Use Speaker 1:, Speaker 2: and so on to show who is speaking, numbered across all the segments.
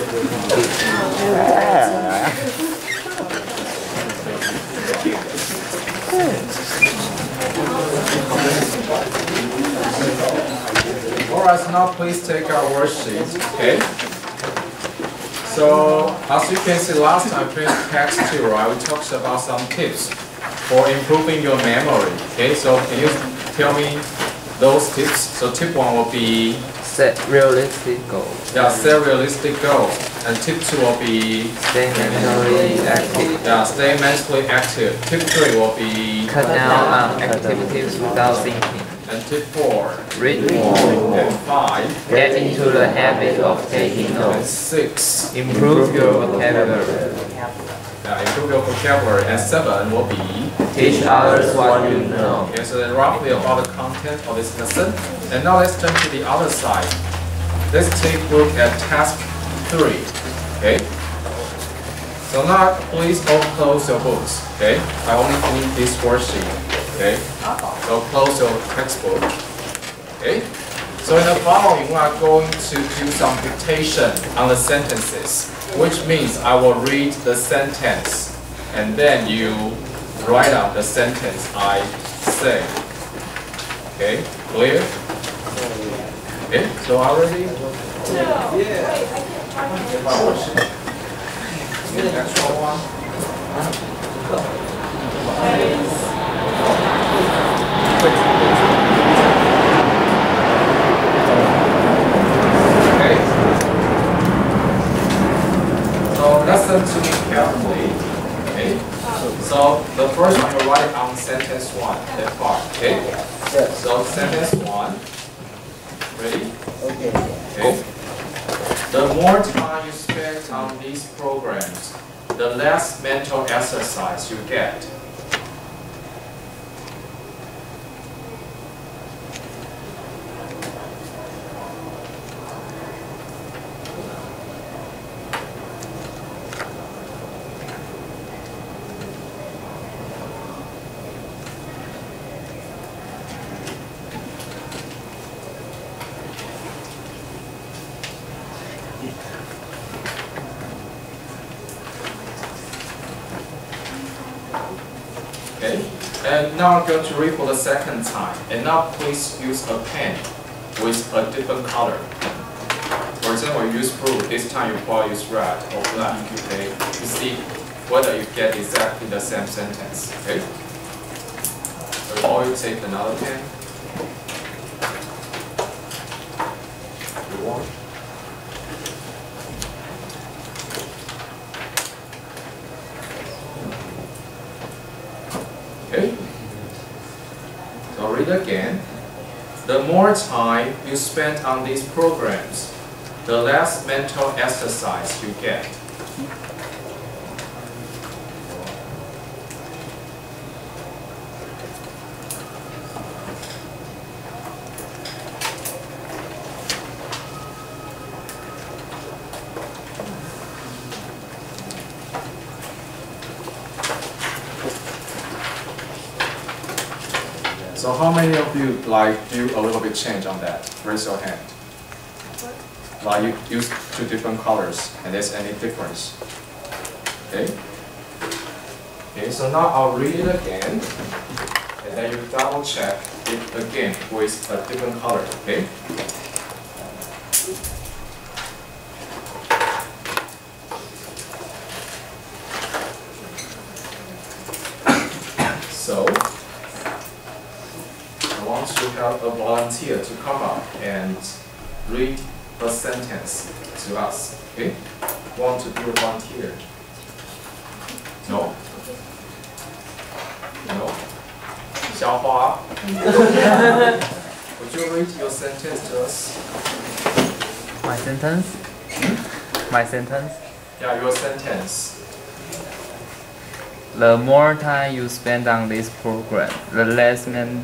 Speaker 1: Alright, so now please take our worksheet, okay? So, as you can see last time, in text 2, right, we talked about some tips for improving your memory, okay? So, can you tell me those tips? So, tip 1 will be
Speaker 2: set realistic goals.
Speaker 1: Yeah, set realistic goals. And tip 2 will be
Speaker 2: stay mentally active.
Speaker 1: Yeah, stay mentally active. Tip 3 will be
Speaker 2: cut down on activities without thinking.
Speaker 1: And tip 4
Speaker 2: read more.
Speaker 1: And 5
Speaker 2: get into the habit of taking notes.
Speaker 1: And 6
Speaker 2: improve your vocabulary.
Speaker 1: Yeah, improve your vocabulary. And 7 will be
Speaker 2: teach others what you know.
Speaker 1: Okay, so that's roughly about the content of this lesson. And now let's turn to the other side. Let's take a look at task 3. Okay. So now please all close your books. Okay. I only need this worksheet. Okay. So close your textbook. Okay. So in the following, we are going to do some dictation on the sentences, which means I will read the sentence and then you write out the sentence I say. Okay, clear? Okay, so already? Yeah. Next one. Okay. So listen to me carefully. Okay. So the first one you write on sentence 1, that part. Okay. So sentence 1. Ready? Okay. The more time you spend on these programs, the less mental exercise you get. Okay, and now I'm going to read for the second time. And now please use a pen with a different color. For example, you use blue. This time you probably use red or black. Okay, to see whether you get exactly the same sentence. Okay, or you take another pen. You want? Okay, so read again. The more time you spend on these programs, the less mental exercise you get. So how many of you do a little bit change on that? Raise your hand. Like you use 2 different colors and there's any difference. Okay? Okay, so now I'll read it again and then you double check it again with a different color, okay? So to have a volunteer to come up and read a sentence to us. Okay? Want to be a volunteer? No? No? Xiaohua? Would you read your sentence to us?
Speaker 2: My sentence? My sentence?
Speaker 1: Yeah, your sentence.
Speaker 2: The more time you spend on this program, the less mental.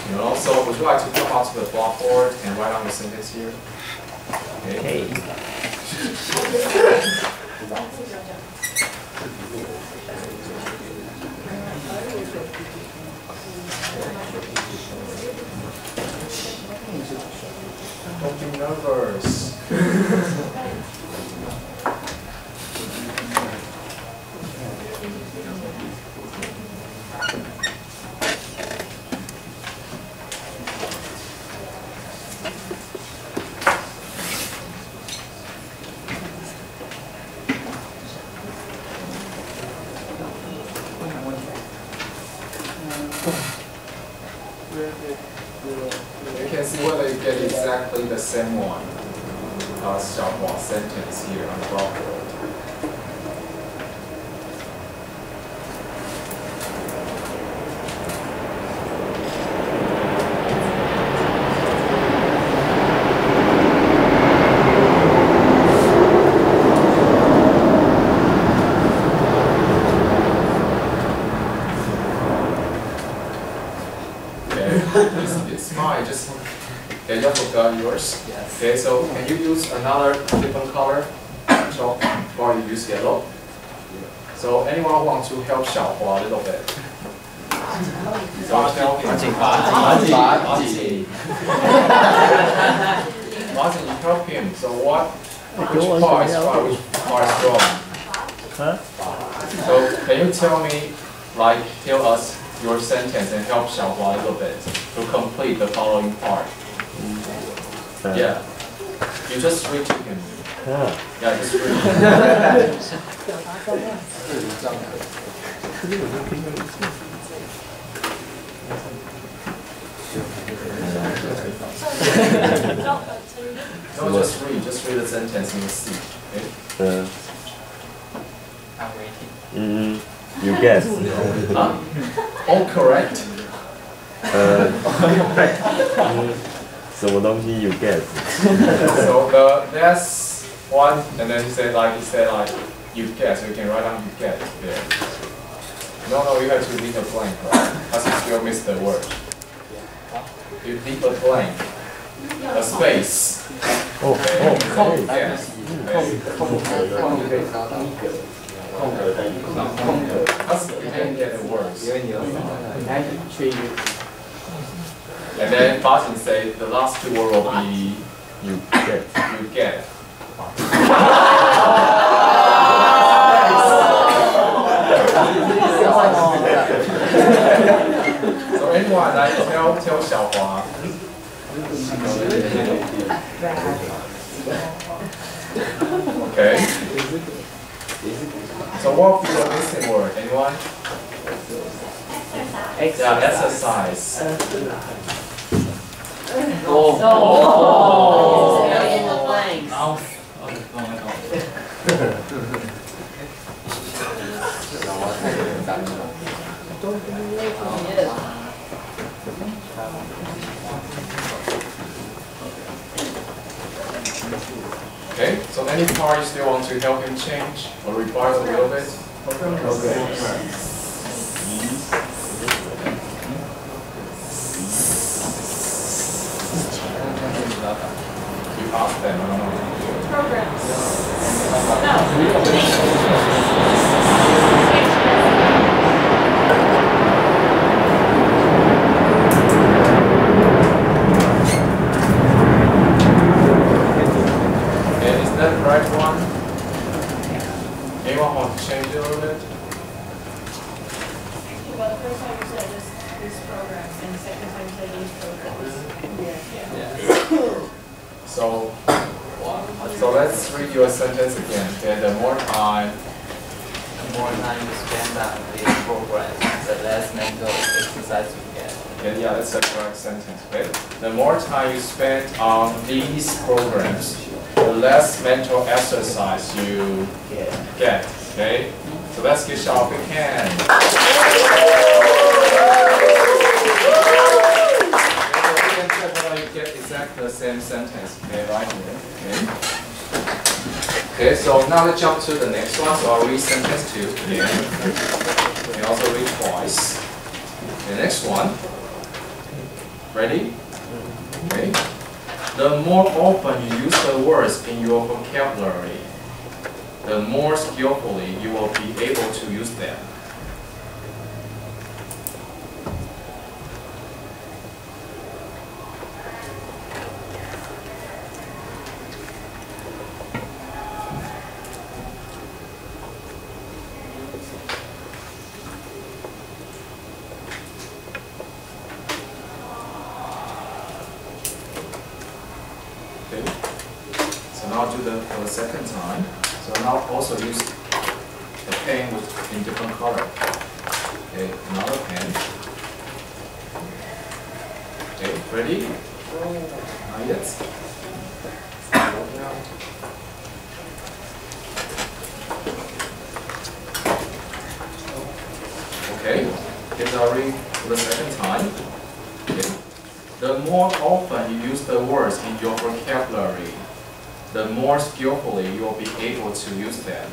Speaker 2: You know, so would you like to come out to the blackboard and write down the sentence here? Okay.
Speaker 1: nervous. You can see whether you get exactly the same one as Xiaohua sentence here on the blackboard. It's mine, just, okay, you forgot yours.
Speaker 3: Yes.
Speaker 1: Okay, so can you use another different color? So, or you use yellow? So anyone who wants to help Xiaohua a little bit? So tell him. Martin, you help him. So which part is right, which part is wrong?
Speaker 4: Huh?
Speaker 1: So can you tell us your sentence and help Xiaohua a little bit to complete the following part? Yeah. You just read to him. Yeah, just read. No, just read the sentence and you'll see. Okay?
Speaker 3: I'm waiting.
Speaker 4: You guess.
Speaker 1: All correct.
Speaker 4: 什么东西 you guess?
Speaker 1: So that's one, and then he said you guess. So you can write down you guess there. No, you have to leave a blank, right? Because you still missed the word. You leave a blank, a space. Okay. Yes. Because you didn't get the words. And then Martin said the last two words will be
Speaker 4: You get.
Speaker 1: you get. So anyone tell Xiaohua. Okay. So what would be the missing word? Anyone? Yeah, exercise. Okay, so any part you still want to help him change or revise a little bit? Okay. You ask them, I don't know.
Speaker 5: Programs.
Speaker 1: Okay, is that the right one? Anyone want to change it a little bit?
Speaker 5: Well, the first time you said this program, and the second time you said these programs.
Speaker 1: So let's read your sentence again. Okay, the more time
Speaker 3: you spend on these programs, the less mental exercise you get.
Speaker 1: Okay, yeah, that's the correct sentence. Okay, the more time you spend on these programs, the less mental exercise you get. Okay, so let's give Xiao a big hand. You get exactly the same sentence. Okay, right here. Okay. Okay, so now let's jump to the next one. So I'll read sentence 2 again. And also read twice. The next one. Ready? Okay. The more often you use the words in your vocabulary, the more skillfully you will be able to use them. now do the for the second time. So now also use the pen in different color. Okay, another pen. Okay, ready? Yes. Okay, it's already for the second time. Okay. The more often you use the words in your vocabulary, the more skillfully you will be able to use them.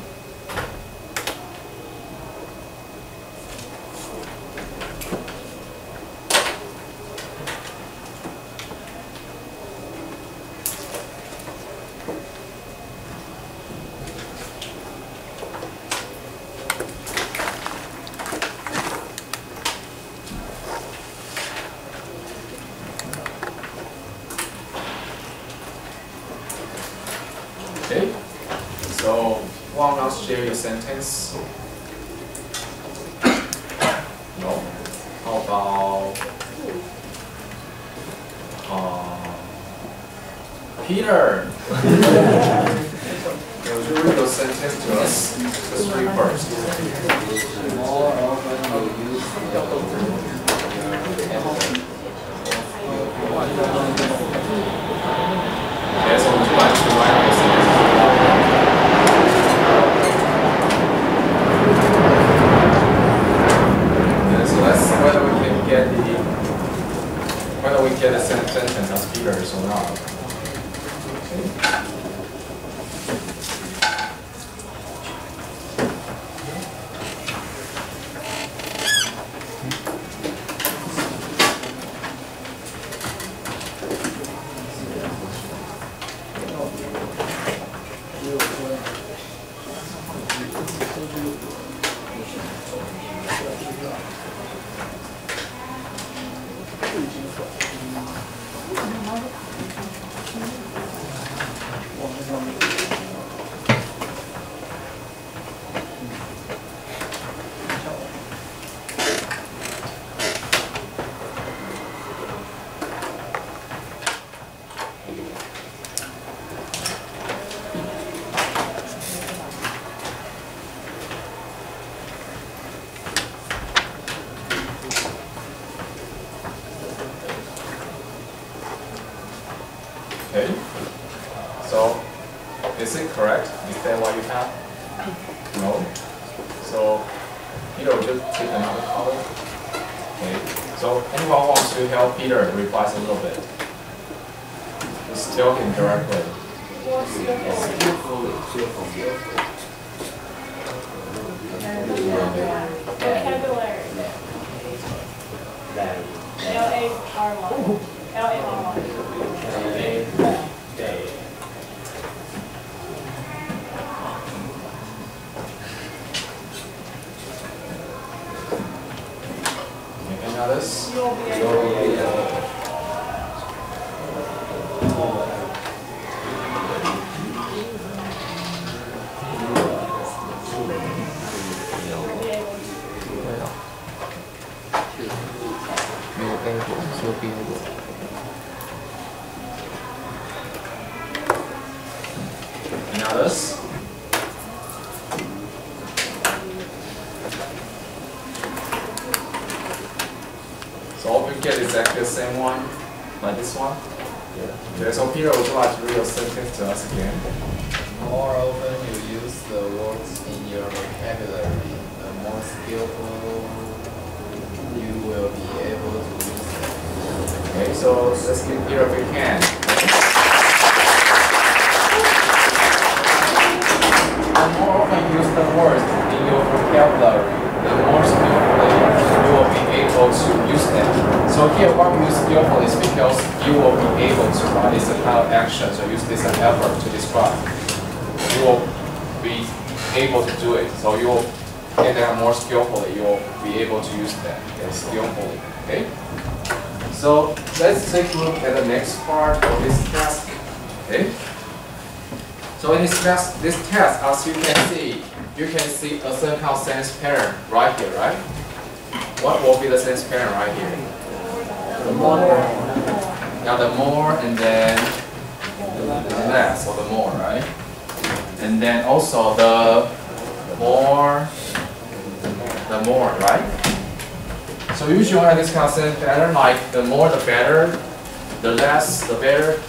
Speaker 1: Okay, so why not share your sentence? No. How about Peter? Would you read the sentence to us? Just read first.
Speaker 3: More often you use
Speaker 1: Yes, so would you like to write the sentence? So let's see whether we can get the sentence as Peter or not. Okay. Okay, so is it correct? Is that what you have? No. So Peter will just take another color. Okay, so anyone wants to help Peter revise a little bit? Just tell him directly.
Speaker 5: Vocabulary. L-A-R-Y. L-A-R-Y.
Speaker 1: Any others?
Speaker 5: You'll be able.
Speaker 1: Any others? So all we get is exactly the same one, like this one? Yeah. Okay, so Peter, would you like to read your sentence to us again?
Speaker 3: More often you use the words in your vocabulary, the more skillful you will be able to use them.
Speaker 1: Okay, so let's give Peter a big hand. The more often you use the words in your vocabulary, the more skillfully you will be able to use them. So here, why we use skillful is because you will be able to, right? It's a kind of action, so use this as an effort to describe. You will be able to do it. So you will get them more skillfully. You will be able to use them skillfully. Okay. So let's take a look at the next part of this task. Okay. So in this task, as you can see a certain kind of sentence pattern right here, right? What will be the sentence pattern right here? The more. Now the more, and then the less or the more, right? And then also the more, right? So usually when I have this kind of sentence pattern, like the more the better, the less the better,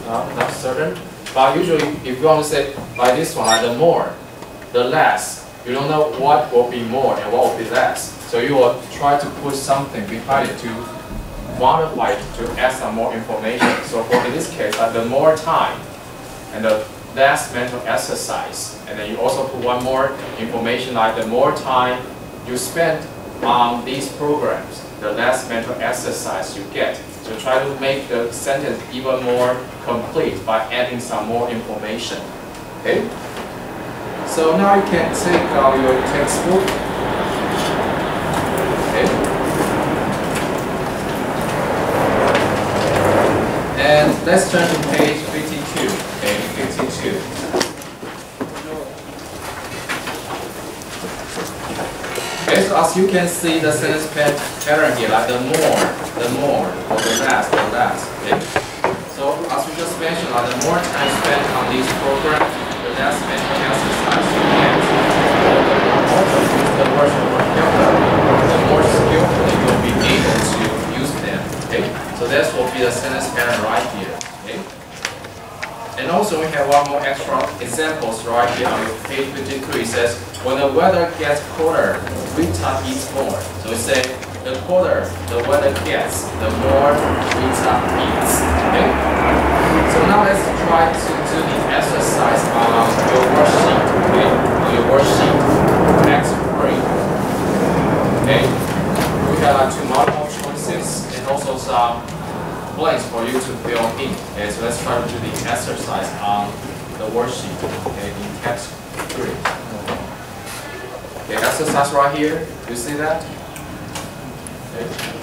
Speaker 1: not certain. But usually if you want to say like this one, like the more, the less, you don't know what will be more and what will be less. So you will try to put something behind it to modify it to add some more information. So for in this case, like the more time and the less mental exercise. And then you also put one more information like the more time you spend on these programs, the less mental exercise you get. So try to make the sentence even more complete by adding some more information. Okay? So now you can take your textbook. Okay? And let's turn to page 52. Okay, 52. Okay, so as you can see the sentence pattern here, like the more, or the less. Okay? So as we just mentioned, like the more time spent on these programs, the less mental exercise you get. The words are more careful, the more skillfully you'll be able to use them. Okay? So that will be the sentence pattern right here. Okay? And also we have one more extra examples right here on page 53. It says, when the weather gets colder, Rita eats more. So we say, the colder the weather gets, the more Rita eats. Okay? So now let's try to do the exercise on your worksheet. Okay? On your worksheet, next free. Okay? We have two multiple choices and also some blanks for you to fill in. Okay, so let's try to do the exercise on the worksheet. Okay, in text 3. Okay, exercise right here. You see that? Okay.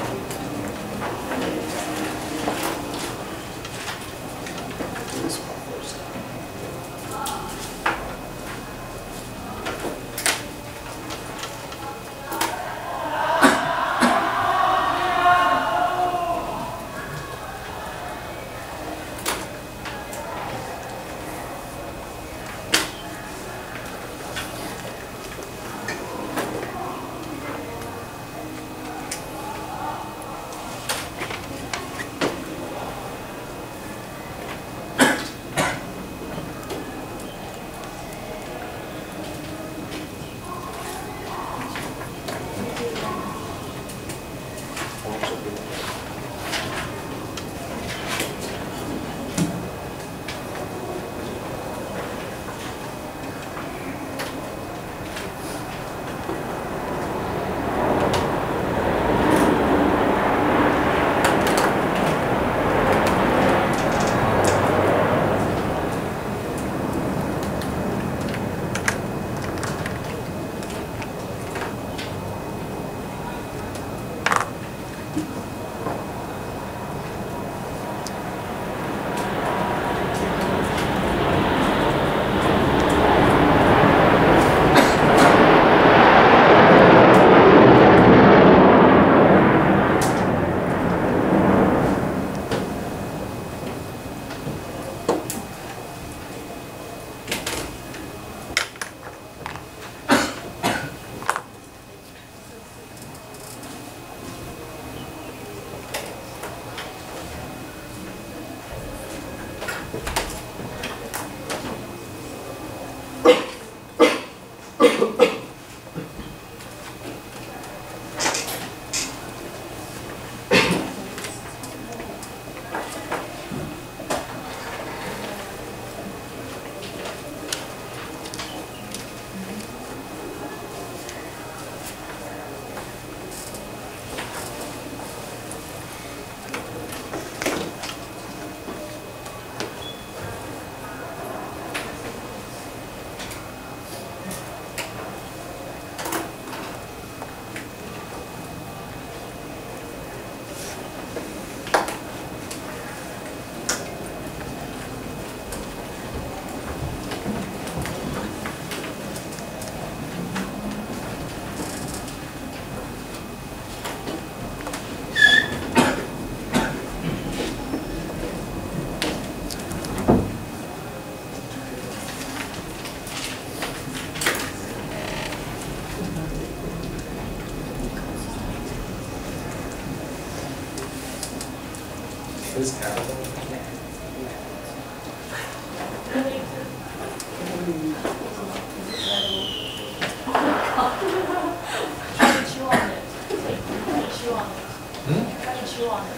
Speaker 1: This capital.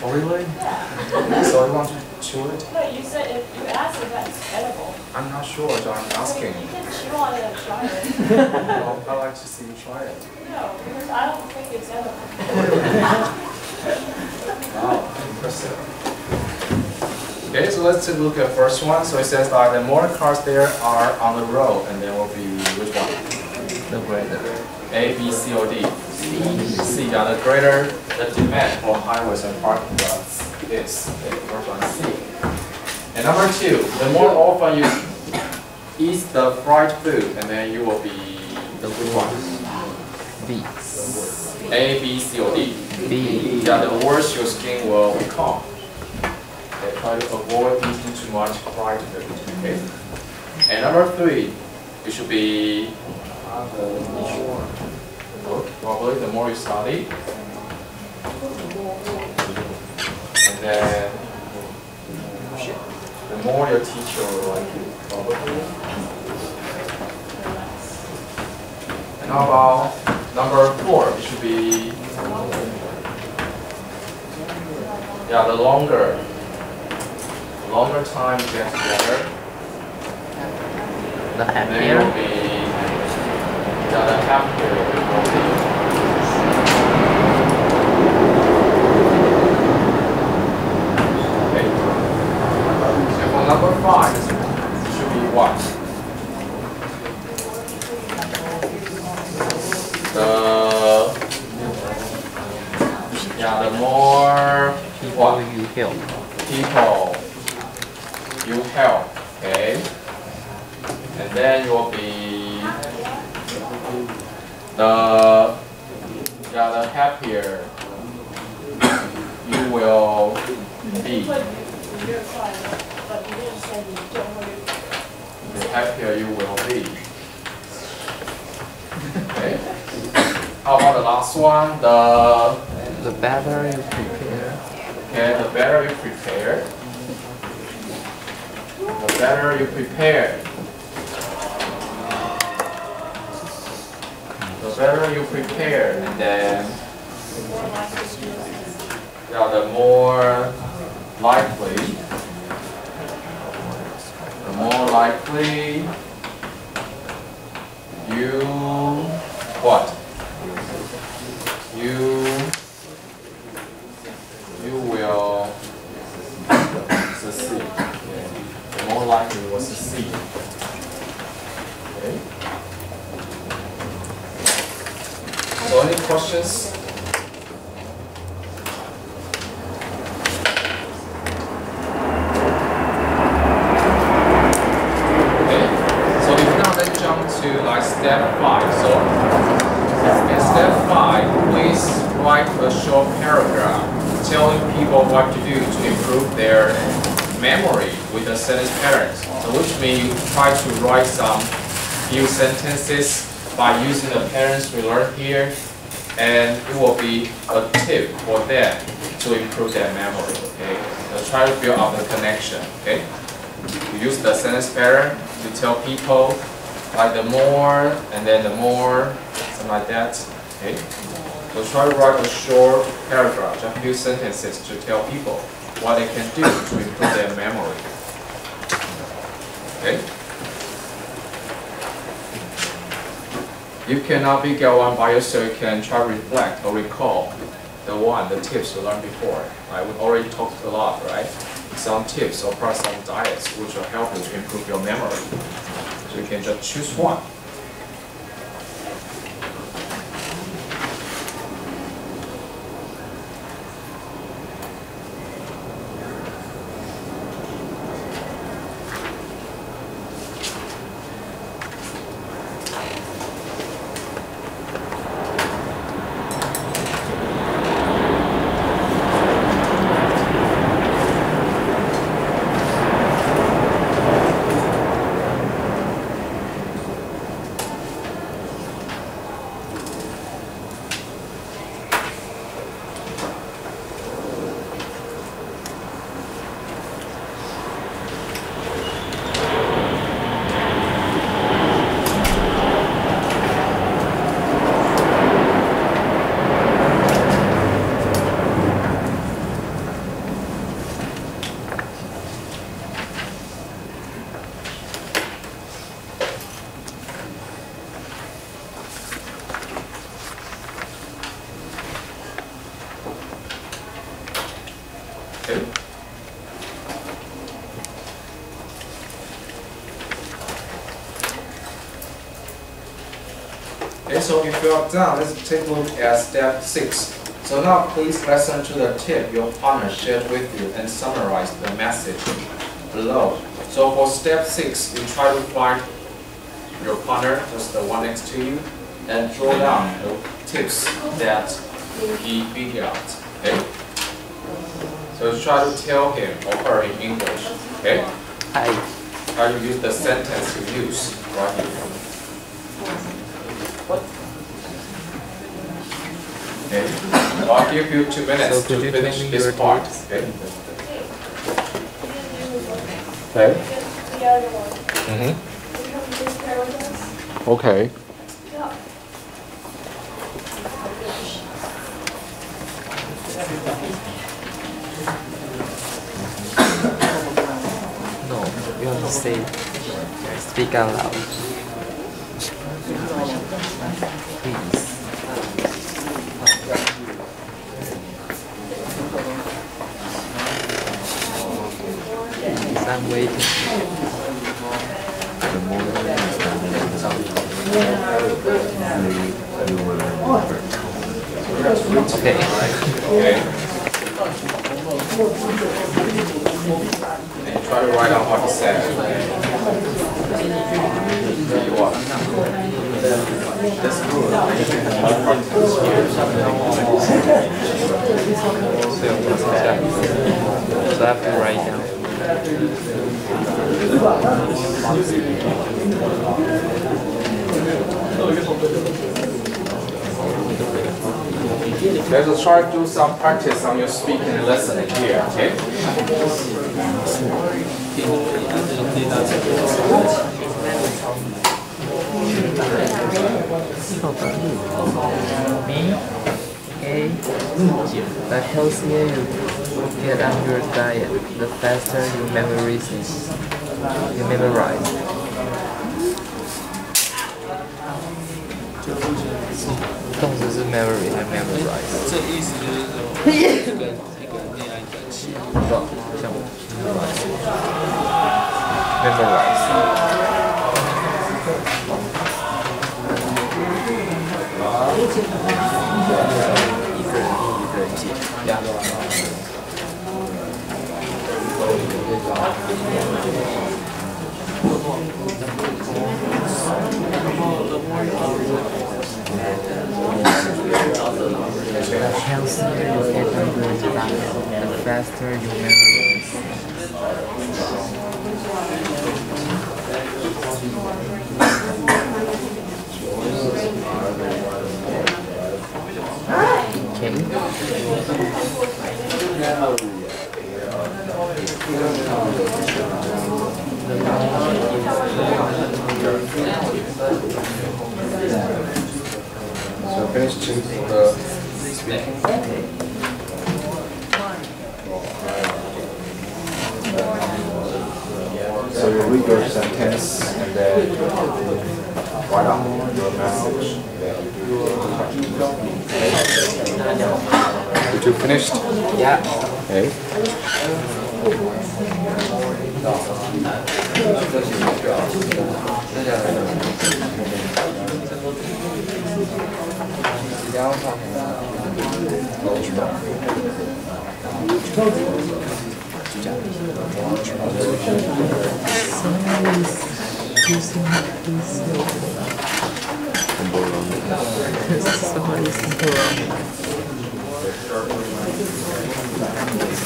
Speaker 1: Oh, really? So you want to chew it?
Speaker 5: No, you said if you asked if that's edible.
Speaker 1: I'm not sure, so I'm asking.
Speaker 5: You can chew on it and try it.
Speaker 1: Well, I'd like to see you try it.
Speaker 5: No, because I don't think it's edible.
Speaker 1: Wow, impressive. Okay, so let's take a look at the first one. So it says that the more cars there are on the road, and there will be which one?
Speaker 3: The greater.
Speaker 1: A, B, C, or D? C. Yeah, the greater the demand for highways and parking lots is. Okay, first one, C. And number 2, the more often you eat the fried food, and then you will be the which one?
Speaker 3: B.
Speaker 1: A, B, C, or D?
Speaker 3: B.
Speaker 1: Yeah, the worse your skin will become. Okay, try to avoid eating too much fried food. Okay. And number 3, it should be probably the more you study, and then the more your teacher will like you, probably. And how about number 4? It should be the longer time you get together,
Speaker 3: The
Speaker 1: then it will
Speaker 3: happier.
Speaker 1: be the happier it will be. Okay. And for number 5, it should be what? The more
Speaker 3: People you help.
Speaker 1: people you help, okay? And then you will be the happier you will be. The happier you will be. Okay. How about the last one?
Speaker 3: The better you prepare.
Speaker 1: Okay, the better you prepare. The better you prepare. The better you prepare, and then the more likely you what? You will succeed. The more likely you will succeed. Okay. So any questions? Okay. So if now let's jump to like step 5. So in step 5, please write a short paragraph telling people what to do to improve their memory with the sentence patterns. So which means you try to write some few sentences by using the patterns we learned here, and it will be a tip for them to improve their memory. Okay, so try to build up the connection. Okay, you use the sentence pattern to tell people like the more and then the more, something like that. Okay. So try to write a short paragraph, just a few sentences to tell people what they can do to improve their memory. Okay? You cannot be get one by yourself, you can try to reflect or recall the tips you learned before. Right? We already talked a lot, right? Some tips or perhaps some diets which will help you to improve your memory. So you can just choose one. Okay. Okay, so if you are done, let's take a look at step 6. So now please listen to the tip your partner shared with you and summarize the message below. So for step 6, you try to find your partner, just the one next to you, and draw down the tips that he figured out. Okay? So try to tell him or her in English. Okay?
Speaker 6: Hi.
Speaker 1: Try to use the sentence you use right here. Okay. I'll give you 2 minutes
Speaker 6: So
Speaker 1: to finish this
Speaker 6: your
Speaker 1: part.
Speaker 6: tips?
Speaker 1: Okay.
Speaker 5: Okay. The other one.
Speaker 1: Mm-hmm.
Speaker 5: You come to this pair with us?
Speaker 1: Okay.
Speaker 5: Yeah.
Speaker 6: No, you have to say, speak out loud. Please. Please, I'm waiting.
Speaker 4: The more you understand it, you will learn more.
Speaker 6: Okay.
Speaker 1: Okay. And try to write down what he said. There you are. That's good.
Speaker 6: So I have to write down.
Speaker 1: Let's try to do some practice on your speaking and listening here, okay?
Speaker 6: Me? Okay. The healthier you get on your diet, the faster you memorize.动词是 memory 还 memorize？
Speaker 7: 这意思就是说，一个恋爱关系，
Speaker 6: 像 memorize。一个人记。The healthier you get on your diet, the faster you memorize.
Speaker 1: So finish the speaking. So you read your sentence and then write down your message. Did you finish?
Speaker 6: Yeah.
Speaker 1: Okay.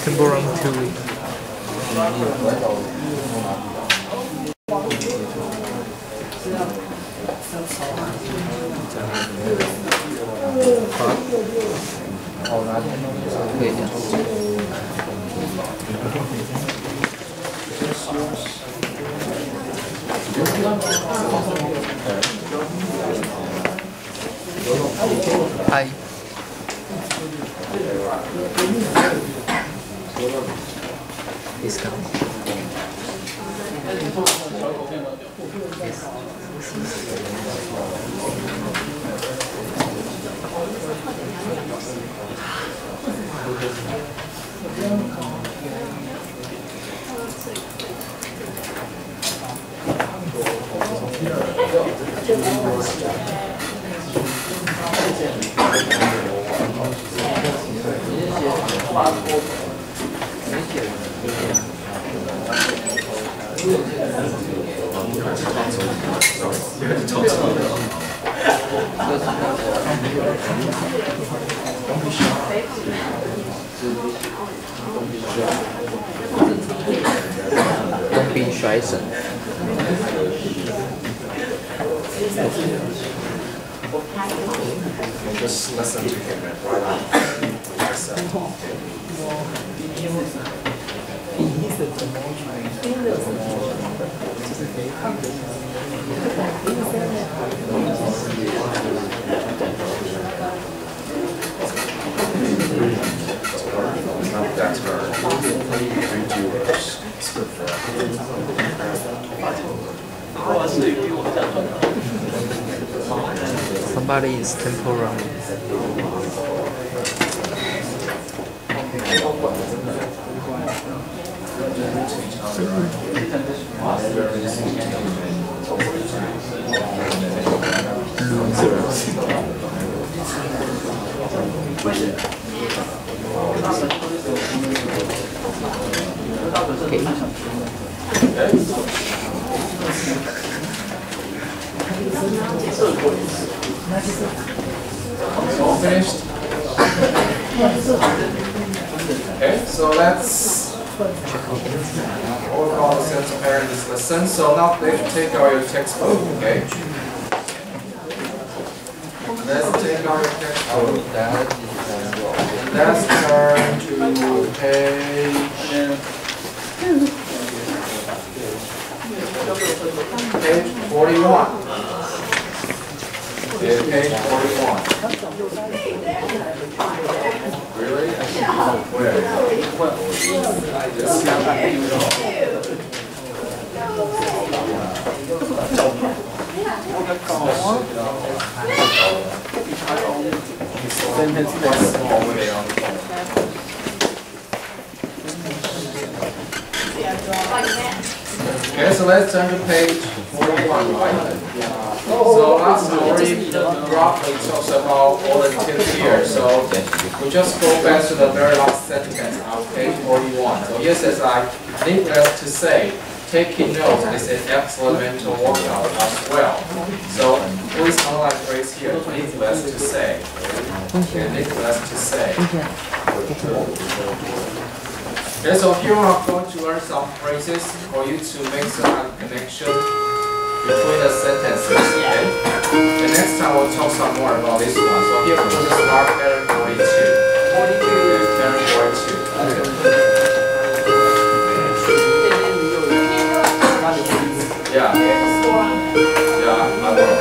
Speaker 6: Temporum 2. Hi. Discount. Yes. Don't be shy, son.
Speaker 1: Just listen to him and write out yourself. That's her. 3 jewelers. It's good for her.
Speaker 6: Somebody is temporary.
Speaker 1: All finished? Okay, so let's overall the sense of parent this lesson. So now let's take out your textbook, okay? Let's take out your textbook. Let's turn to page 41. Okay, page 41. Really? Where? Okay, so let's turn to page 41, right? So last story roughly talks about all the tips here. So we just go back to the very last sentence on page 41. So here says like, needless to say, taking notes is an excellent mental workout as well. So please underline the phrase here, needless to say. Okay, needless to say. Okay, so here we are going to learn some phrases for you to make some connection between the sentences. Okay? And next time we'll talk some more about this one. So here we'll just start pattern 42. Pattern 42. Yeah. Yeah, I will.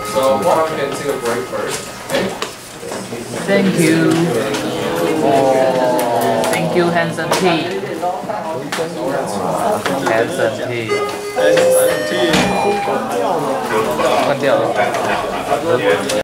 Speaker 1: So one can take a break first. Okay?
Speaker 6: Thank you. Thank you, Hanson T. Hanson T. 关掉了。